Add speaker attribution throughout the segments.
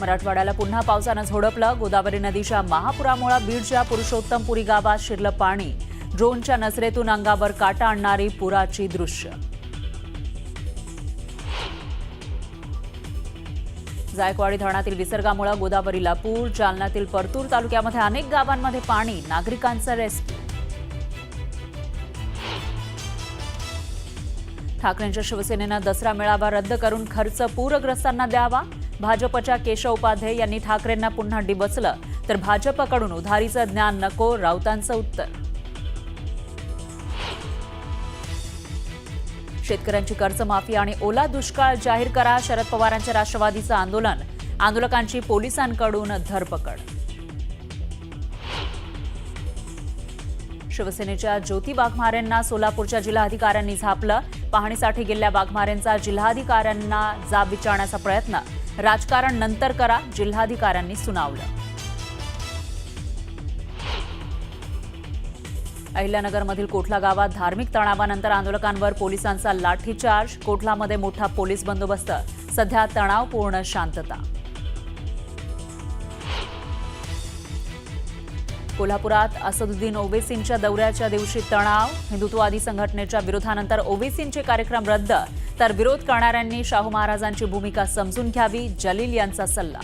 Speaker 1: मराठवाड्याला पुन्हा पावसानं झोडपलं. गोदावरी नदीच्या महापुरामुळे बीडच्या पुरुषोत्तमपुरी गावात शिरलं पाणी. ड्रोनच्या नजरेतून अंगावर काटा आणणारी पुराची दृश्य. जायकवाडी धरणातील विसर्गामुळे गोदावरीला पूर. जालन्यातील परतूर तालुक्यामध्ये अनेक गावांमध्ये पाणी. नागरिकांचं रेस्क्यू. ठाकरेंच्या शिवसेनेनं दसरा मेळावा रद्द करून खर्च पूरग्रस्तांना द्यावा. भाजपच्या केशव उपाध्ये यांनी ठाकरेंना पुन्हा डिवचलं. तर भाजपकडून उधारीचं ज्ञान नको, राऊतांचं उत्तर. शेतकऱ्यांची कर्जमाफी आणि ओला दुष्काळ जाहीर करा. शरद पवारांच्या राष्ट्रवादीचं आंदोलन. आंदोलकांची पोलिसांकडून धरपकड. शिवसेनेच्या ज्योती वाघमारेंना सोलापूरच्या जिल्हाधिकाऱ्यांनी झापलं. पाहणीसाठी गेलेल्या वाघमारेंचा जिल्हाधिकाऱ्यांना जाब विचारण्याचा प्रयत्न. राजकारण नंतर करा, जिल्हाधिकाऱ्यांनी सुनावलं. अहिल्यानगरमधील कोठला गावात धार्मिक तणावानंतर आंदोलकांवर पोलिसांचा लाठीचार्ज. कोठलामध्ये मोठा पोलीस बंदोबस्त. सध्या तणावपूर्ण शांतता. कोल्हापुरात असदुद्दीन ओवेसींच्या दौऱ्याच्या दिवशी तणाव. हिंदुत्ववादी संघटनेच्या विरोधानंतर ओवेसींचे कार्यक्रम रद्द. तर विरोध करणाऱ्यांनी शाहू महाराजांची भूमिका समजून घ्यावी, जलील यांचा सल्ला.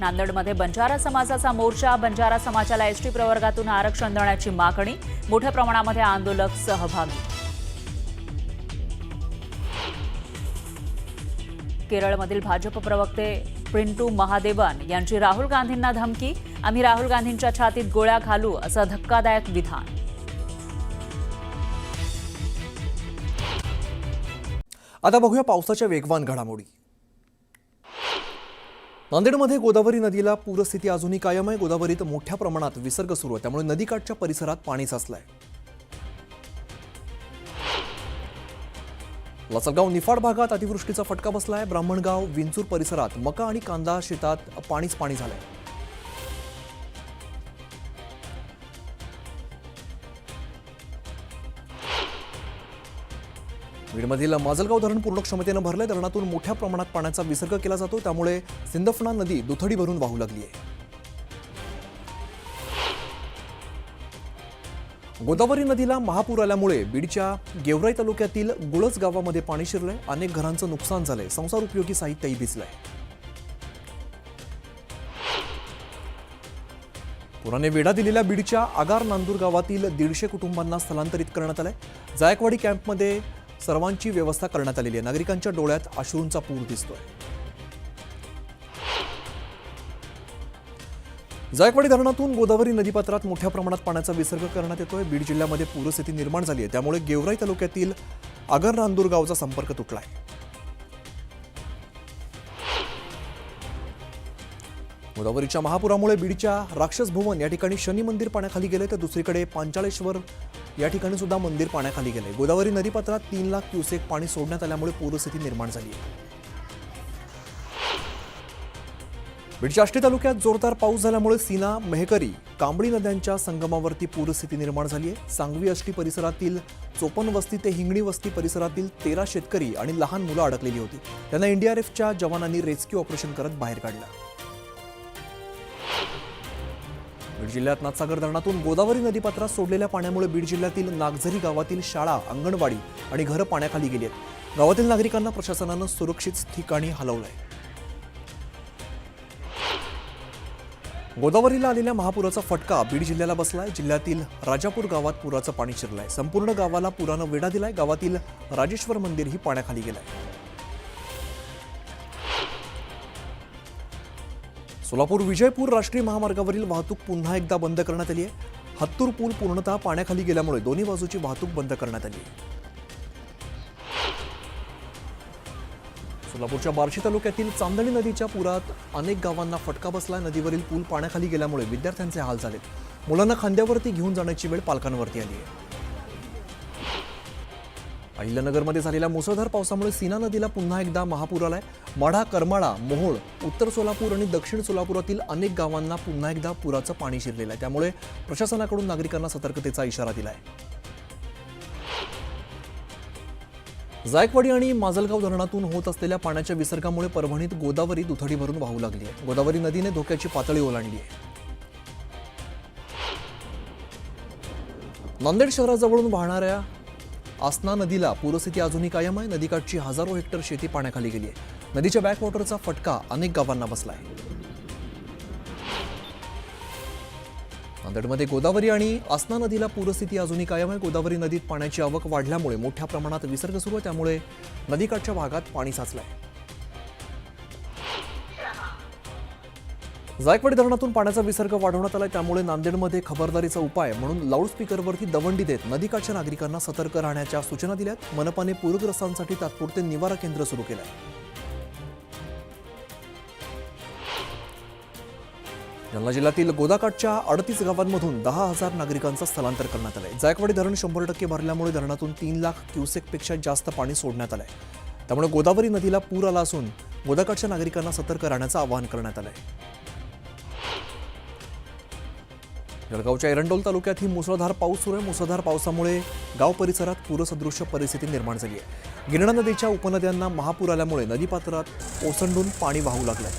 Speaker 1: नांदेडमध्ये बंजारा समाजाचा मोर्चा. बंजारा समाजाला एसटी प्रवर्गातून आरक्षण देण्याची मागणी. मोठ्या प्रमाणामध्ये आंदोलक सहभागी. केरळमधील भाजप प्रवक्ते प्रिंटू महादेवन यांची राहुल गांधींना धमकी. आम्ही राहुल गांधींच्या छातीत गोळ्या घालू, असं धक्कादायक विधान.
Speaker 2: आता बघूया पावसाच्या वेगवान घडामोडी. नांदेडमध्ये गोदावरी नदीला पूरस्थिती अजूनही कायम आहे. गोदावरीत मोठ्या प्रमाणात विसर्ग सुरू आहे, त्यामुळे नदीकाठच्या परिसरात पाणी साचलंय. लासलगाव निफाड भागात अतिवृष्टीचा फटका बसलाय. ब्राह्मणगाव विंचूर परिसरात मका आणि कांदा शेतात पाणीच पाणी झालंय. बीडमधील माजलगाव धरण पूर्ण क्षमतेनं भरलंय. धरणातून मोठ्या प्रमाणात पाण्याचा विसर्ग केला जातो, त्यामुळे सिंदफणा नदी दुथडी भरून वाहू लागली आहे. गोदावरी नदीला महापूर आल्यामुळे बीडच्या गेवराई तालुक्यातील गुळज गावामध्ये पाणी शिरलंय. अनेक घरांचं नुकसान झालंय. संसार उपयोगी साहित्यही भिजलंय. पुराने वेढा दिलेल्या बीडच्या आगार नांदूर गावातील 150 कुटुंबांना स्थलांतरित करण्यात आलंय. जायकवाडी कॅम्पमध्ये सर्वांची व्यवस्था करण्यात आलेली आहे. नागरिकांच्या डोळ्यात अश्रूंचा पूर दिसतोय. जायकवाडी धरणातून गोदावरी नदीपात्रात मोठ्या प्रमाणात पाण्याचा विसर्ग करण्यात येतोय. बीड जिल्ह्यामध्ये पूरस्थिती निर्माण झाली आहे, त्यामुळे गेवराई तालुक्यातील आगर नांदूर गावचा संपर्क तुटलाय. गोदावरीच्या महापुरामुळे बीडच्या राक्षस भुवन या ठिकाणी शनी मंदिर पाण्याखाली गेले, तर दुसरीकडे पांचाळेश्वर या ठिकाणी सुद्धा मंदिर पाण्याखाली गेले. गोदावरी नदीपात्रात 3 लाख क्युसेक पाणी सोडण्यात आल्यामुळे पूरस्थिती निर्माण झाली आहे. बीडच्या आष्टी तालुक्यात जोरदार पाऊस झाल्यामुळे सीना, मेहकरी, कांबळी नद्यांच्या संगमावरती पूरस्थिती निर्माण झाली आहे. सांगवी आष्टी परिसरातील 54 वस्ती ते हिंगणी वस्ती परिसरातील 13 शेतकरी आणि लहान मुलं अडकलेली होती. त्यांना एनडीआरएफच्या जवानांनी रेस्क्यू ऑपरेशन करत बाहेर काढलं. बीड जिल्ह्यात नाथसागर धरणातून गोदावरी नदीपात्रात सोडलेल्या पाण्यामुळे बीड जिल्ह्यातील नागझरी गावातील शाळा, अंगणवाडी आणि घरं पाण्याखाली गेली आहेत. गावातील नागरिकांना प्रशासनानं सुरक्षित ठिकाणी हलवलंय. गोदावरीला आलेल्या महापुराचा फटका बीड जिल्ह्याला बसलाय. जिल्ह्यातील राजापूर गावात पुराचं पाणी शिरलंय. संपूर्ण गावाला पुरानं वेढा दिलाय. गावातील राजेश्वर मंदिरही पाण्याखाली गेलंय. सोलापूर विजयपूर राष्ट्रीय महामार्गावरील वाहतूक पुन्हा एकदा बंद करण्यात आली आहे. हत्तूर पूल पूर्णतः पाण्याखाली गेल्यामुळे दोन्ही बाजूची वाहतूक बंद करण्यात आली आहे. सोलापूरच्या बार्शी तालुक्यातील चांदणी नदीच्या पुरात अनेक गावांना फटका बसला. नदीवरील पूल पाण्याखाली गेल्यामुळे विद्यार्थ्यांचे हाल झालेत. मुलांना खांद्यावरती घेऊन जाण्याची वेळ पालकांवरती आली आहे. अहिल्यानगरमध्ये झालेल्या मुसळधार पावसामुळे सीना नदीला पुन्हा एकदा महापूर आलाय. माढा, करमाळा, मोहोळ, उत्तर सोलापूर आणि दक्षिण सोलापुरातील अनेक गावांना पुन्हा एकदा पुराचं पाणी शिरलेलं आहे. त्यामुळे प्रशासनाकडून नागरिकांना सतर्कतेचा इशारा दिलाय. जायकवाडी आणि माजलगाव धरणातून होत असलेल्या पाण्याच्या विसर्गामुळे परभणीत गोदावरी दुथडी भरून वाहू लागली आहे. गोदावरी नदीने धोक्याची पातळी ओलांडली आहे. नांदेड शहराजवळून वाहणाऱ्या आसना नदीला पूरस्थिती अजूनही कायम आहे. नदीकाठची हजारो हेक्टर शेती पाण्याखाली गेली आहे. नदीच्या बॅकवॉटरचा फटका अनेक गावांना बसला आहे. नांदेडमध्ये गोदावरी आणि आसना नदीला पूरस्थिती अजूनही कायम आहे. गोदावरी नदीत पाण्याची आवक वाढल्यामुळे मोठ्या प्रमाणात विसर्ग सुरू आहे. त्यामुळे नदीकाठच्या भागात पाणी साचलं आहे. जायकवाडी धरणातून पाण्याचा विसर्ग वाढवण्यात आलाय. त्यामुळे नांदेडमध्ये खबरदारीचा उपाय म्हणून लाऊडस्पीकरवरती दवंडी देत नदीकाठच्या नागरिकांना सतर्क राहण्याच्या सूचना दिल्यात. मनपाने पूरग्रस्तांसाठी तात्पुरते निवारा केंद्र सुरू केलं आहे. जालना जिल्ह्यातील गोदाकाठच्या 38 गावांमधून 10,000 नागरिकांचं स्थलांतर करण्यात आलंय. जायकवाडी धरण 100% भरल्यामुळे धरणातून 3 लाख क्युसेकपेक्षा जास्त पाणी सोडण्यात आलंय. त्यामुळे गोदावरी नदीला पूर आला असून गोदाकाठच्या नागरिकांना सतर्क राहण्याचं आवाहन करण्यात आलंय. जळगावच्या एरंडोल तालुक्यात ही मुसळधार पाऊस सुरू आहे. मुसळधार पावसामुळे गाव परिसरात पूरसदृश्य परिस्थिती निर्माण झाली आहे. गिरणा नदीच्या उपनद्यांना महापूर आल्यामुळे नदीपात्रात ओसंडून पाणी वाहू लागलंय.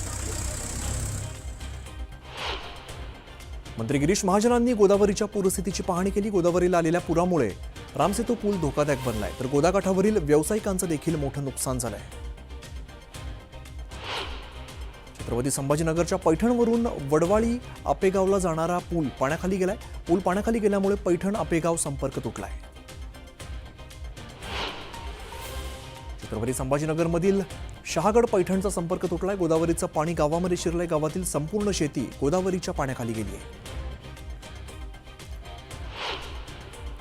Speaker 2: मंत्री गिरीश महाजनांनी गोदावरीच्या पूरस्थितीची पाहणी केली. गोदावरीला आलेल्या पुरामुळे रामसेतू पूल धोकादायक बनलाय, तर गोदाकाठावरील व्यावसायिकांचं देखील मोठं नुकसान झालंय. छत्रपती संभाजीनगरच्या पैठणवरून वडवाळी आपेगावला जाणारा पूल पाण्याखाली गेलाय. पूल पाण्याखाली गेल्यामुळे पैठण आपेगाव संपर्क तुटलाय. छत्रपती संभाजीनगरमधील शहागड पैठणचा संपर्क तुटलाय. गोदावरीचं पाणी गावामध्ये शिरलंय. गावातील संपूर्ण शेती गोदावरीच्या पाण्याखाली गेली आहे.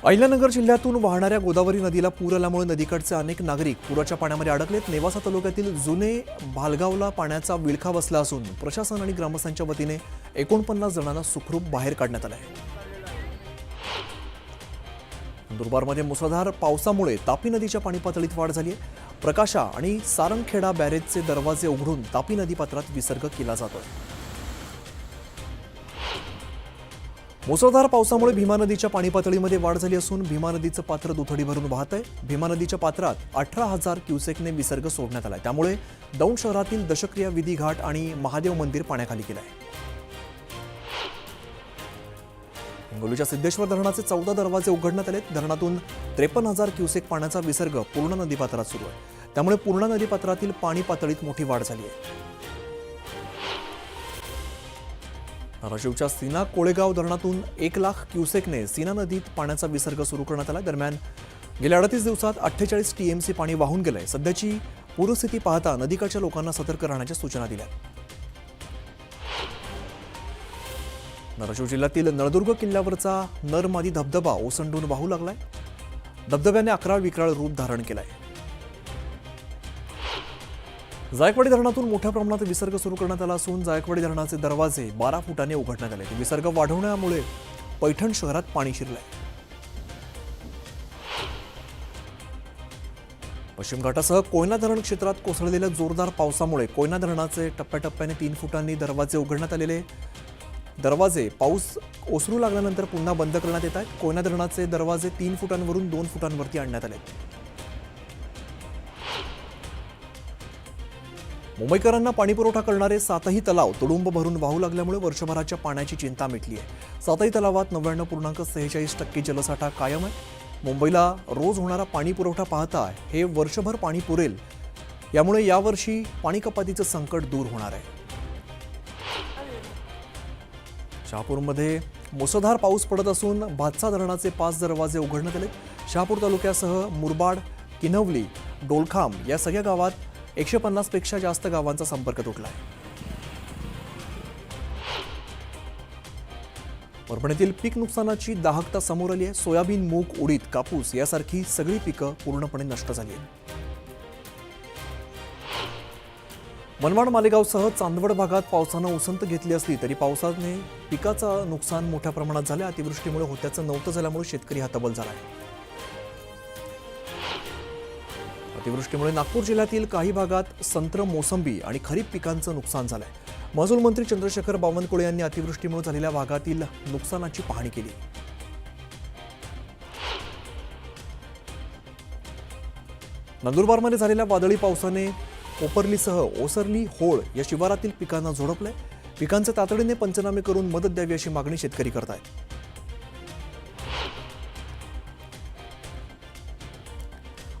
Speaker 2: अहिल्यानगर जिल्ह्यातून वाहणाऱ्या गोदावरी नदीला पूर आल्यामुळे नदीकाठचे अनेक नागरिक पुराच्या पाण्यामध्ये अडकलेत. नेवासा तालुक्यातील जुने भालगावला पाण्याचा विळखा बसला असून प्रशासन आणि ग्रामस्थांच्या वतीने 49 जणांना सुखरूप बाहेर काढण्यात आलं आहे. नंदुरबारमध्ये मुसळधार पावसामुळे तापी नदीच्या पाणी पातळीत वाढ झाली आहे. प्रकाशा आणि सारंगखेडा बॅरेजचे दरवाजे उघडून तापी नदीपात्रात विसर्ग केला जातोय. मुसळधार पावसामुळे भीमा नदीच्या पाणी पातळीमध्ये वाढ झाली असून भीमा नदीचं पात्र दुथडी भरून वाहत आहे. भीमा नदीच्या पात्रात 18,000 क्युसेकने विसर्ग सोडण्यात आलाय. त्यामुळे दौंड शहरातील दशक्रिया विधी घाट आणि महादेव मंदिर पाण्याखाली गेलं आहे. हिंगोलीच्या सिद्धेश्वर धरणाचे 14 दरवाजे उघडण्यात आले. धरणातून 53,000 क्युसेक पाण्याचा विसर्ग पूर्ण नदीपात्रात सुरू आहे. त्यामुळे पूर्ण नदीपात्रातील पाणी पातळीत मोठी वाढ झाली आहे. धाराशिवच्या सीना कोळेगाव धरणातून 1 लाख क्युसेकने सीना नदीत पाण्याचा विसर्ग सुरू करण्यात आला. दरम्यान गेल्या 38 दिवसात 48 टीएमसी पाणी वाहून गेलंय. सध्याची पूरस्थिती पाहता नदीकाठच्या लोकांना सतर्क राहण्याच्या सूचना दिल्या. धाराशिव जिल्ह्यातील नळदुर्ग किल्ल्यावरचा नरमादी धबधबा ओसंडून वाहू लागलाय. धबधब्याने अकराळ विक्राळ रूप धारण केलाय. जायकवाडी धरणातून मोठ्या प्रमाणात विसर्ग सुरू करण्यात आला असून जायकवाडी धरणाचे दरवाजे 12 फुटाने उघडण्यात आले. विसर्ग वाढवण्यामुळे पैठण शहरात पाणी शिरलंय. पश्चिम घाटासह कोयना धरण क्षेत्रात कोसळलेल्या जोरदार पावसामुळे कोयना धरणाचे टप्प्याटप्प्याने 3 फुटांनी दरवाजे उघडण्यात आलेले. दरवाजे पाऊस ओसरू लागल्यानंतर पुन्हा बंद करण्यात येत आहेत. कोयना धरणाचे दरवाजे 3 फुटांवरून 2 फुटांवरती आणण्यात आले. मुंबईकरांना पाणीपुरवठा करणारे 7ही तलाव तुडुंब भरून वाहू लागल्यामुळे वर्षभराच्या पाण्याची चिंता मिटली आहे. 7ही तलावात 99.46% जलसाठा कायम आहे. मुंबईला रोज होणारा पाणी पुरवठा पाहता हे वर्षभर पाणी पुरेल. यामुळे यावर्षी पाणी कपातीचं संकट दूर होणार आहे. शहापूरमध्ये मुसळधार पाऊस पडत असून भातसा धरणाचे 5 दरवाजे उघडण्यात आले. शहापूर तालुक्यासह मुरबाड, किनवली, डोलखाम या सगळ्या गावात 150 पेक्षा जास्त गावांचा संपर्क तुटला आहे. परभणीतील पीक नुकसानाची दाहकता समोर आली आहे. सोयाबीन, मूग, उडीद, कापूस यासारखी सगळी पिकं पूर्णपणे नष्ट झाली आहेत. मनमाड, मालेगावसह चांदवड भागात पावसानं उसंत घेतली असली तरी पावसाने पिकाचं नुकसान मोठ्या प्रमाणात झालं. अतिवृष्टीमुळे होत्याचं नव्हतं झाल्यामुळे शेतकरी हतबल झाला आहे. अतिवृष्टीमुळे नागपूर जिल्ह्यातील काही भागात संत्र, मोसंबी आणि खरीप पिकांचं नुकसान झालंय. महसूल मंत्री चंद्रशेखर बावनकुळे यांनी अतिवृष्टीमुळे झालेल्या भागातील नुकसानाची पाहणी केली. नंदुरबारमध्ये झालेल्या वादळी पावसाने कोपरलीसह ओसरली होळ या शिवारातील पिकांना झोडपलंय. पिकांचे तातडीने पंचनामे करून मदत द्यावी अशी मागणी शेतकरी करतायत.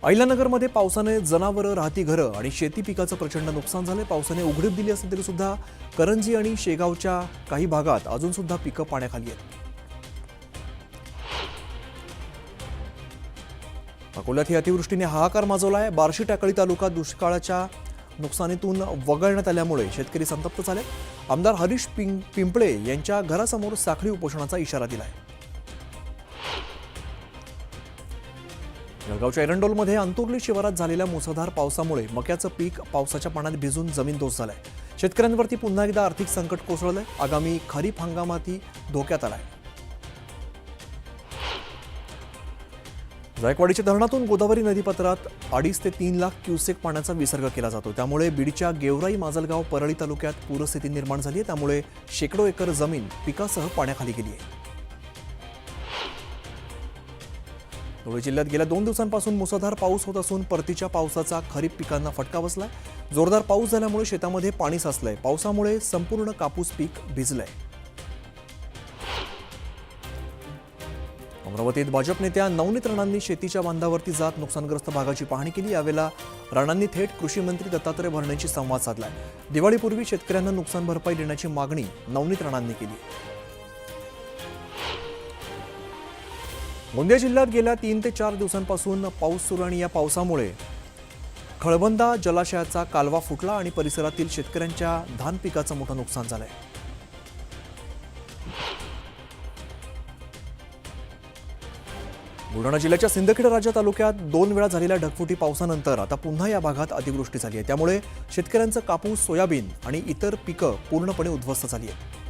Speaker 2: अहिल्यानगरमध्ये पावसाने जनावरं, राहती घरं आणि शेती पिकाचं प्रचंड नुकसान झालंय. पावसाने उघडीप दिली असली तरी सुद्धा करंजी आणि शेगावच्या काही भागात अजून सुद्धा पिकं पाण्याखाली आहेत. अकोल्यात ही अतिवृष्टीने हाहाकार माजवलाय. बार्शी टाकळी तालुका दुष्काळाच्या नुकसानीतून वगळण्यात आल्यामुळे शेतकरी संतप्त झाले. आमदार हरीश पिंपळे यांच्या घरासमोर साखळी उपोषणाचा इशारा दिलाय. जळगावच्या एरंडोलमध्ये अंतुर्ली शिवारात झालेल्या मुसळधार पावसामुळे मक्याचं पीक पावसाच्या पाण्यात भिजून जमीनदोस्त झालंय. शेतकऱ्यांवरती पुन्हा एकदा आर्थिक संकट कोसळलंय. आगामी खरीप हंगामातही धोक्यात आलाय. जायकवाडीच्या धरणातून गोदावरी नदीपात्रात 2.5 ते 3 लाख क्युसेक पाण्याचा विसर्ग केला जातो. त्यामुळे बीडच्या गेवराई, माजलगाव, परळी तालुक्यात पूरस्थिती निर्माण झाली आहे. त्यामुळे शेकडो एकर जमीन पिकासह पाण्याखाली गेली आहे. धुळे जिल्ह्यात गेल्या 2 दिवसांपासून मुसळधार पाऊस होत असून परतीच्या पावसाचा खरीप पिकांना फटका बसलाय. जोरदार पाऊस झाल्यामुळे शेतामध्ये पाणी साचलंय. पावसामुळे संपूर्ण कापूस पीक भिजलंय. अमरावतीत भाजप नेत्या नवनीत राणांनी शेतीच्या बांधावरती जात नुकसानग्रस्त भागाची पाहणी केली. यावेळेला राणांनी थेट कृषी मंत्री दत्तात्रय भरणेंशी संवाद साधलाय. दिवाळीपूर्वी शेतकऱ्यांना नुकसान भरपाई देण्याची मागणी नवनीत राणांनी केली. गोंदिया जिल्ह्यात गेल्या 3 ते 4 दिवसांपासून पाऊस सुरू आणि या पावसामुळे खळबंदा जलाशयाचा कालवा फुटला आणि परिसरातील शेतकऱ्यांच्या धान पिकाचं मोठं नुकसान झालंय. बुलढाणा जिल्ह्याच्या सिंदखेड राजा तालुक्यात 2 वेळा झालेल्या ढगफुटी पावसानंतर आता पुन्हा या भागात अतिवृष्टी झाली आहे. त्यामुळे शेतकऱ्यांचं कापूस, सोयाबीन आणि इतर पिकं पूर्णपणे उद्ध्वस्त झाली आहेत.